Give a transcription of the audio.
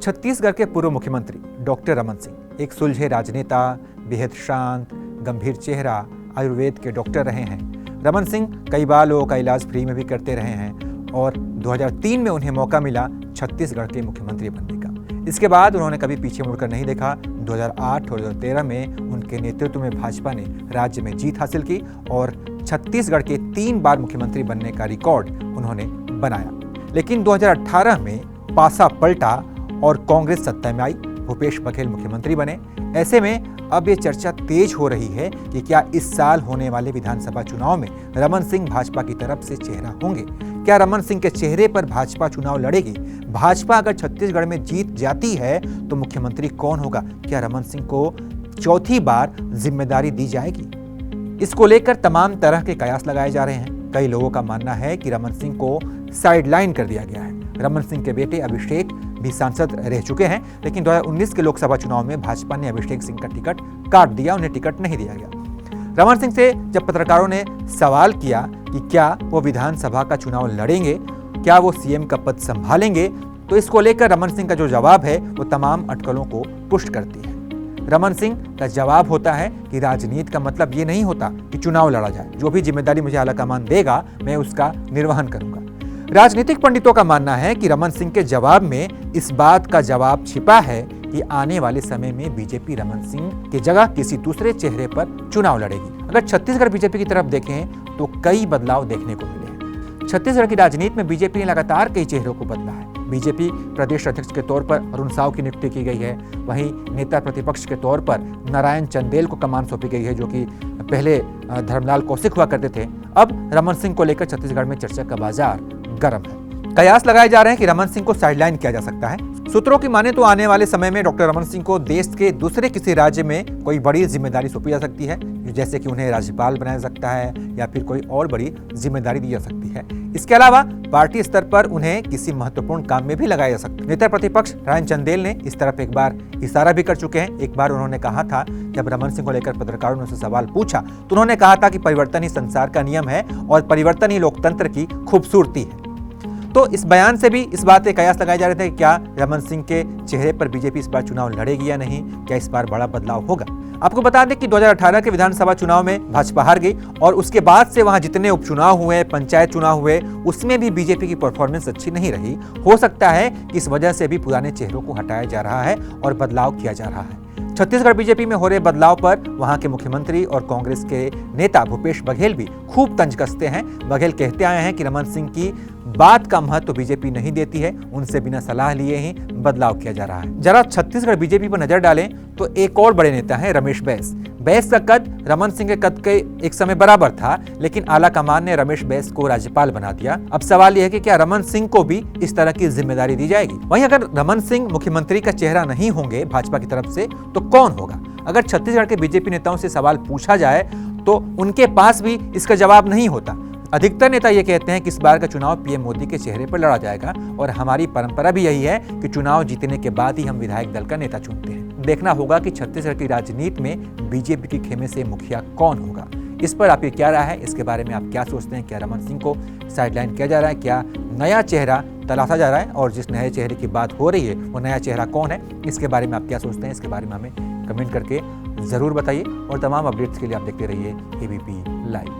छत्तीसगढ़ के पूर्व मुख्यमंत्री डॉक्टर रमन सिंह एक सुलझे राजनेता, बेहद शांत, गंभीर चेहरा, आयुर्वेद के डॉक्टर रहे हैं। रमन सिंह कई बार लोगों का इलाज फ्री में भी करते रहे हैं और 2003 में उन्हें मौका मिला छत्तीसगढ़ के मुख्यमंत्री बनने का। इसके बाद उन्होंने कभी पीछे मुड़कर नहीं देखा। 2008 और 2013 में उनके नेतृत्व में भाजपा ने राज्य में जीत हासिल की और छत्तीसगढ़ के 3 बार मुख्यमंत्री बनने का रिकॉर्ड उन्होंने बनाया। लेकिन 2018 में पासा पलटा और कांग्रेस सत्ता में आई, भूपेश बघेल मुख्यमंत्री बने। ऐसे में अब ये चर्चा तेज हो रही है कि क्या इस साल होने वाले विधानसभा चुनाव में रमन सिंह भाजपा की तरफ से चेहरा होंगे? क्या रमन सिंह के चेहरे पर भाजपा चुनाव लड़ेगी? भाजपा अगर छत्तीसगढ़ में जीत जाती है तो मुख्यमंत्री कौन होगा? क्या रमन सिंह को चौथी बार जिम्मेदारी दी जाएगी? इसको लेकर तमाम तरह के कयास लगाए जा रहे हैं। कई लोगों का मानना है कि रमन सिंह को साइडलाइन कर दिया गया है। रमन सिंह के बेटे अभिषेक भी सांसद रह चुके हैं, लेकिन 2019 के लोकसभा चुनाव में भाजपा ने अभिषेक सिंह का टिकट काट दिया, उन्हें टिकट नहीं दिया गया। रमन सिंह से जब पत्रकारों ने सवाल किया कि क्या वो विधानसभा का चुनाव लड़ेंगे, क्या वो सीएम का पद संभालेंगे, तो इसको लेकर रमन सिंह का जो जवाब है वो तमाम अटकलों को पुष्ट करती है। रमन सिंह का जवाब होता है कि राजनीति का मतलब ये नहीं होता कि चुनाव लड़ा जाए, जो भी जिम्मेदारी मुझे आलाकमान देगा मैं उसका निर्वहन करूंगा। राजनीतिक पंडितों का मानना है कि रमन सिंह के जवाब में इस बात का जवाब छिपा है कि आने वाले समय में बीजेपी रमन सिंह की जगह किसी दूसरे चेहरे पर चुनाव लड़ेगी। अगर छत्तीसगढ़ बीजेपी की तरफ देखें तो कई बदलाव देखने को मिले हैं। छत्तीसगढ़ की राजनीति में बीजेपी ने लगातार कई चेहरों को बदला है। बीजेपी प्रदेश अध्यक्ष के तौर पर अरुण साव की नियुक्ति की गई है। वहीं नेता प्रतिपक्ष के तौर पर नारायण चंदेल को कमान सौंपी गई है, जो कि पहले धर्मलाल कौशिक हुआ करते थे। अब रमन सिंह को लेकर छत्तीसगढ़ में चर्चा का बाजार गर्म है। कयास लगाए जा रहे हैं कि रमन सिंह को साइडलाइन किया जा सकता है। सूत्रों की माने तो आने वाले समय में डॉक्टर रमन सिंह को देश के दूसरे किसी राज्य में कोई बड़ी जिम्मेदारी सौंपी जा सकती है, जैसे कि उन्हें राज्यपाल बनाया जा सकता है या फिर कोई और बड़ी जिम्मेदारी दी जा सकती है। इसके अलावा पार्टी स्तर पर उन्हें किसी महत्वपूर्ण काम में भी लगाया जा सकता है। नेता प्रतिपक्ष नारायण चंदेल ने इस तरफ एक बार इशारा भी कर चुके हैं। एक बार उन्होंने कहा था, जब रमन सिंह को लेकर पत्रकारों ने उनसे सवाल पूछा तो उन्होंने कहा था कि परिवर्तन ही संसार का नियम है और परिवर्तन ही लोकतंत्र की खूबसूरती है। तो इस बयान से भी इस बात के कयास लगाए जा रहे थे कि क्या रमन सिंह के चेहरे पर बीजेपी इस बार चुनाव लड़ेगी या नहीं, क्या इस बार बड़ा बदलाव होगा। आपको बता दें कि 2018 के विधानसभा चुनाव में भाजपा हार गई और उसके बाद से वहां जितने उपचुनाव हुए, पंचायत चुनाव हुए, उसमें भी बीजेपी की परफॉर्मेंस अच्छी नहीं रही। हो सकता है कि इस वजह से भी पुराने चेहरों को हटाया जा रहा है और बदलाव किया जा रहा है। छत्तीसगढ़ बीजेपी में हो रहे बदलाव पर वहां के मुख्यमंत्री और कांग्रेस के नेता भूपेश बघेल भी खूब तंज कसते हैं। बघेल कहते आए हैं कि रमन सिंह की बात का महत्व बीजेपी नहीं देती है, उनसे बिना सलाह लिए ही बदलाव किया जा रहा है। जरा छत्तीसगढ़ बीजेपी पर नजर डालें तो एक और बड़े नेता हैं रमेश बैस। बैस का कद रमन सिंह के कद के एक समय बराबर था, लेकिन आला कमान ने रमेश बैस को राज्यपाल बना दिया। अब सवाल यह है कि क्या रमन सिंह को भी इस तरह की जिम्मेदारी दी जाएगी? वहीं अगर रमन सिंह मुख्यमंत्री का चेहरा नहीं होंगे भाजपा की तरफ से तो कौन होगा? अगर छत्तीसगढ़ के बीजेपी नेताओं से सवाल पूछा जाए तो उनके पास भी इसका जवाब नहीं होता। अधिकतर नेता ये कहते हैं कि इस बार का चुनाव पीएम मोदी के चेहरे पर लड़ा जाएगा और हमारी परंपरा भी यही है कि चुनाव जीतने के बाद ही हम विधायक दल का नेता चुनते हैं। देखना होगा कि छत्तीसगढ़ की राजनीति में बीजेपी के खेमे से मुखिया कौन होगा। इस पर आपकी क्या राय है? इसके बारे में आप क्या सोचते हैं? क्या रमन सिंह को साइडलाइन किया जा रहा है? क्या नया चेहरा तलाशा जा रहा है? और जिस नए चेहरे की बात हो रही है वो नया चेहरा कौन है? इसके बारे में आप क्या सोचते हैं? इसके बारे में हमें कमेंट करके जरूर बताइए और तमाम अपडेट्स के लिए आप देखते रहिए एबीपी लाइव।